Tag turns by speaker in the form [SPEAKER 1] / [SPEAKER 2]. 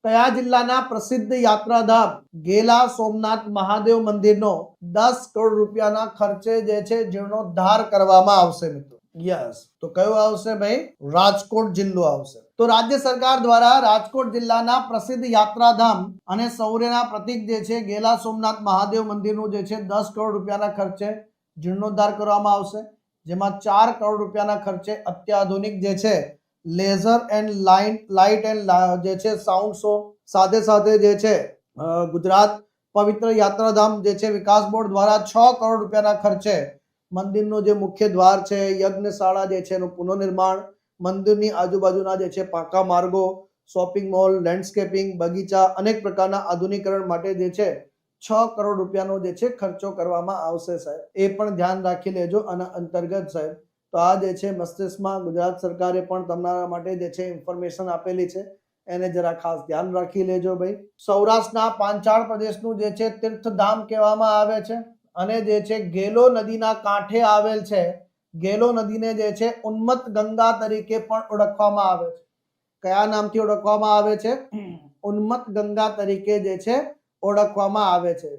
[SPEAKER 1] કયા જિલ્લાના પ્રસિદ્ધ યાત્રાધામ ગેલા સોમનાથ મહાદેવ મંદિરનો 10 કરોડ રૂપિયાના ખર્ચે જે છે જીર્ણોદ્ધાર કરવામાં આવશે મિત્રો? યસ, તો કયો આવશે ભાઈ? રાજકોટ જિલ્લો આવશે. તો રાજ્ય સરકાર દ્વારા રાજકોટ જિલ્લાના પ્રસિદ્ધ યાત્રાધામ અને શૌર્યના પ્રતીક જે છે ગેલા સોમનાથ મહાદેવ મંદિરનું જે છે 10 કરોડ રૂપિયાના ખર્ચે જીર્ણોદ્ધાર કરવામાં આવશે, જેમાં 4 કરોડ રૂપિયાના ખર્ચે અત્યાધુનિક જે છે લેઝર એન્ડ લાઇટ એન્ડ જે છે સાઉન્ડ શો સાથે સાથે જે છે ગુજરાત પવિત્ર યાત્રાધામ જે છે વિકાસ બોર્ડ દ્વારા 6 કરોડ રૂપિયાના ખર્ચે મંદિરનો જે મુખ્ય દ્વાર છે, યજ્ઞશાળા જે છે એનું પુનઃનિર્માણ, મંદિરની આજુબાજુના જે છે પાકા માર્ગો, શોપિંગ મોલ, લેન્ડસ્કેપિંગ, બગીચા, અનેક પ્રકારના આધુનિકરણ માટે જે છે 6 કરોડ રૂપિયાનો જે છે ખર્ચો કરવામાં આવશે સાહેબ. એ પણ ધ્યાન રાખી લેજો. આના અંતર્ગત સાહેબ તો આ જે છે મસ્તિષ્કમાં ગુજરાત સરકારે પણ તમારા માટે જે છે ઇન્ફોર્મેશન આપેલી છે, એને જરા ખાસ ધ્યાન રાખી લેજો ભાઈ. સૌરાષ્ટ્રના પાંચાળ પ્રદેશનું જે છે તીર્થધામ કહેવામાં આવે છે અને જે છે ગેલો નદીના કાંઠે આવેલ છે. ગેલો નદીને જે છે ઉન્મત્ત ગંગા તરીકે પણ ઓળખવામાં આવે છે. કયા નામથી ઓળખવામાં આવે છે? ઉન્મત્ત ગંગા તરીકે જે છે ઓળખવામાં આવે છે.